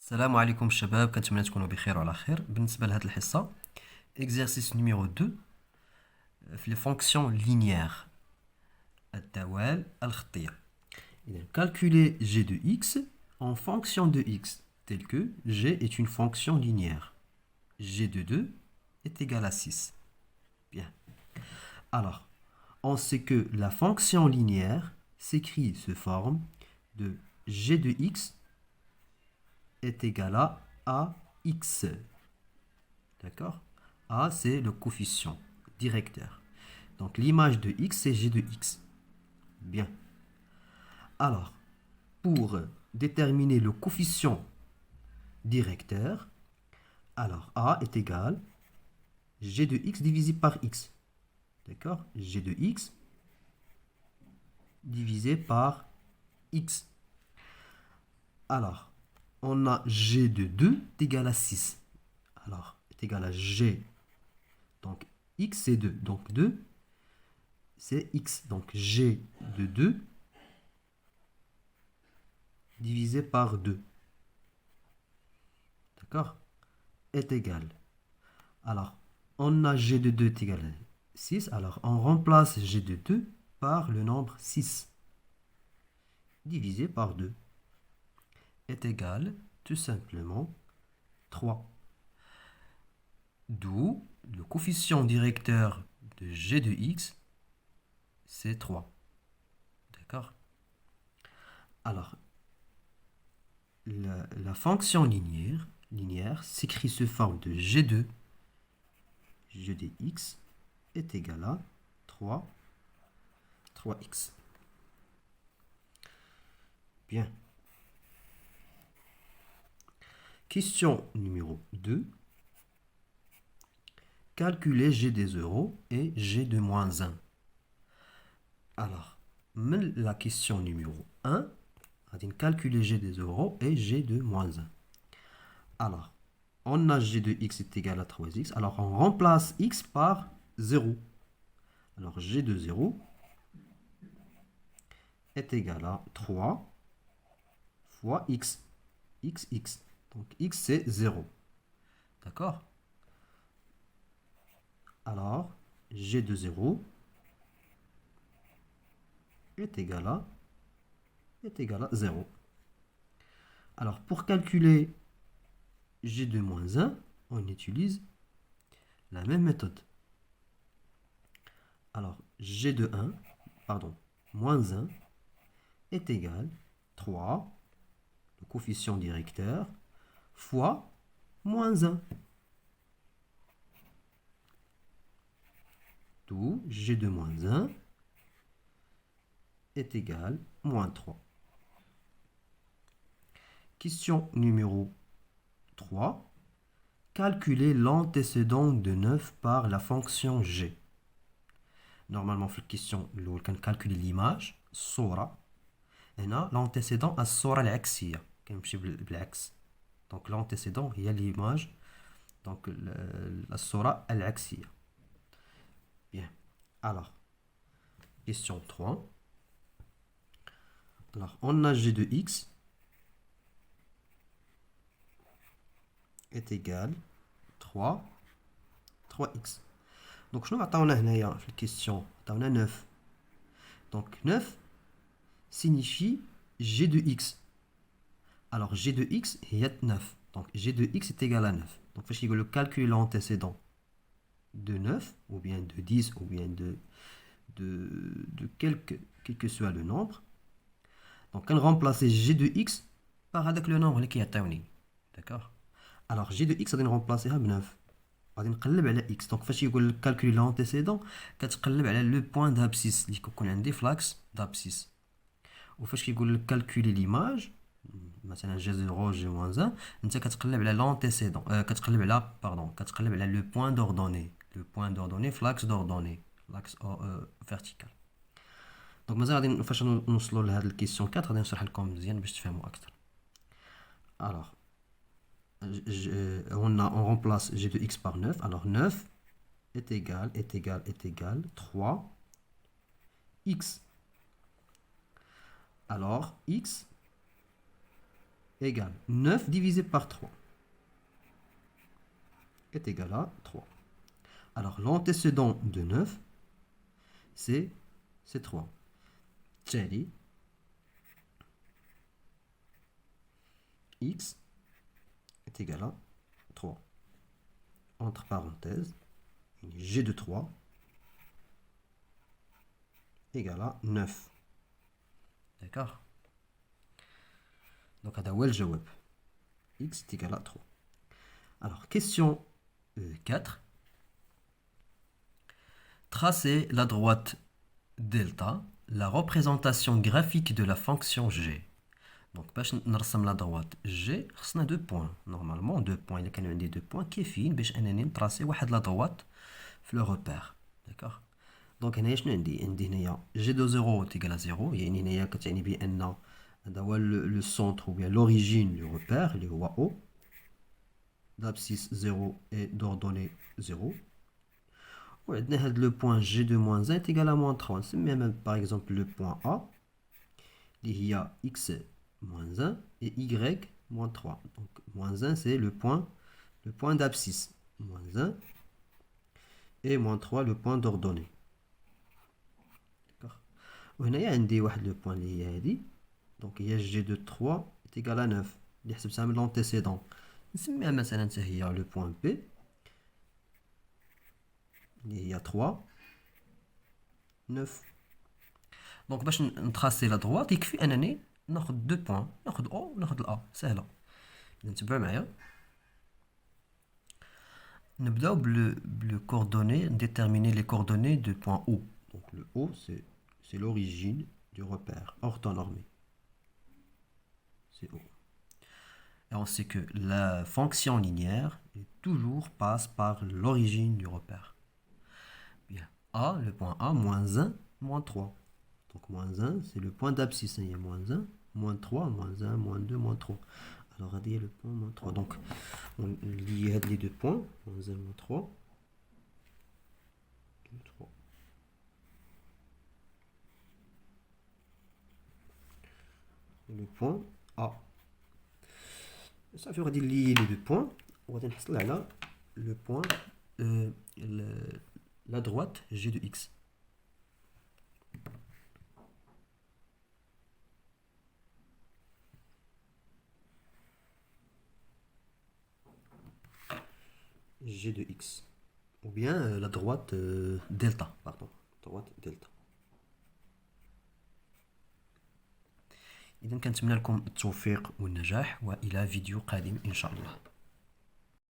السلام عليكم الشباب، كنتمنى تكونوا بخير وعلى خير. بالنسبة لهذه الحصة exercice numéro 2 في les fonctions linéaires الدوال الخطية. إذا calculer g de x en fonction de x tel que g est une fonction linéaire. G de 2 est égal à 6. Bien. Alors, on sait que la fonction linéaire s'écrit sous forme de g de x est égal à x. D'accord? A, c'est le coefficient directeur. Donc, l'image de x, c'est g de x. Bien. Alors, pour déterminer le coefficient directeur, alors A est égal g de x divisé par x. D'accord? G de x divisé par x. Alors, on a g de 2 est égal à 6. Alors, est égal à g. Donc, x c'est 2. Donc, 2, c'est x. Donc, g de 2 divisé par 2. D'accord? Est égal. Alors, on a g de 2 est égal à 6. Alors, on remplace g de 2 par le nombre 6 divisé par 2 est égal tout simplement 3. D'où le coefficient directeur de g de x, c'est 3. D'accord? Alors, la fonction linéaire s'écrit sous forme de g2, g de x est égal à 3x. Bien. Question numéro 2. Calculer g des 0 et g de moins 1. Alors, la question numéro 1, on va calculer g des 0 et g de moins 1. Alors, on a g de x est égal à 3x. Alors, on remplace x par 0. Alors, g de 0 est égal à 3 fois x. x. Donc, x, c'est 0. D'accord? Alors, g de 0 est égal à 0. Alors, pour calculer g de moins 1, on utilise la même méthode. Alors, g de 1, moins 1 est égal à 3, le coefficient directeur, fois moins 1. D'où g de moins 1 est égal à moins 3. Question numéro 3. Calculer l'antécédent de 9 par la fonction g. Normalement, dans la question, on calcule l'image, الصورة. هنا l'antécédent à الصورة العكسية. كنمشي بالعكس. Donc l'antécédent هي l'image. Donc الصورة العكسية. Bien. Alors, question 3. Alors, on a g de x est égal à 3x. Donc, je vais vous donner la question. On a 9. Donc, 9 signifie g de x. Alors, g de x est 9. Donc, g de x est égal à 9. Donc, il faut le calculer l'antécédent de 9, ou bien de 10, ou bien de quel que soit le nombre. Donc, on remplace g de x par le nombre qui est donné. D'accord? Alors, g de x, on va remplacer par 9. غادي نقلب على x. Donc فاش يقول لك calculer l'antécédent كتقلب على لو بوين d'abscisse اللي كيكون عندي في لاكس d'abscisse. وفاش كيقول لك calculer l'image مثلا g 0 g moins 1 انت كتقلب على l'antécédent كتقلب على لو بوين d'ordonnée. Le point d'ordonnée في لاكس d'ordonnée, l'axe vertical. دونك مازال غادي فاش نوصلوا لهاد الكيسيون 4 غادي نشرح لكم مزيان باش تفهموا اكثر. Alors on remplace g de x par 9. Alors 9 est égal 3x. Alors x égale 9 divisé par 3 est égal à 3. Alors, l'antécédent de 9, c'est 3. Tchali, x est égal à 3. Entre parenthèses, g de 3 égale à 9. D'accord? Donc, هذا هو الجواب. X est égal à 3. Alors, question 4. Tracez la droite delta, la représentation graphique de la fonction g. Donc, باش نرسم la droite g, خصنا 2 points. Normalement, 2 points. Il y a 2 points كيفين باش انني نتراسي واحد la droite في le repère. D'accord? Donc, هنايا شنو عندي هنايا g de 0 est égal à 0. يعني هنايا كتعني بان هذا هو le centre ou bien l'origine du repère اللي هو O. D'abscisse 0 et d'ordonnée 0. وعندنا هذا le point g de moins 1 est égal à moins 3. C'est même par exemple le point A اللي هي x moins 1 et y moins 3. Donc moins 1 c'est le point d'abscisse. Moins 1 et moins 3 le point d'ordonnée. D'accord. وهنا عندي واحد le point اللي هي هذه. Donc il y a g de 3 est égal à 9. اللي حسبتها من l'antécédent. نسميها مثلا حتى هي le point P. Il y a 3 9. Donc باش نتراسي لا droite يكفي انني ناخذ 2 بوين، ناخذ O وناخذ A. سهله. نتبعوا معايا. نبداو بلو coordonnées, déterminer les coordonnées du point O. Donc le O c'est l'origine du repère orthonormé. C'est O. Et on sait que la fonction linéaire toujours passe par l'origine du repère. Bien. A, le point A, moins 1, moins 3. Donc moins 1, c'est le point d'abscisse. Il y a moins 1, moins 3, moins 1, moins 2, moins 3. Alors, regardez le point moins 3. Donc, on lie les deux points. Moins 1, moins 3. 2, 3. Et le point A. Ça fait lier les deux points. On va là le point, la droite g de x. G de x. Ou bien la droite delta. Pardon. Droite delta. إذا كنتمنى لكم التوفيق والنجاح وإلى فيديو قادم إن شاء الله.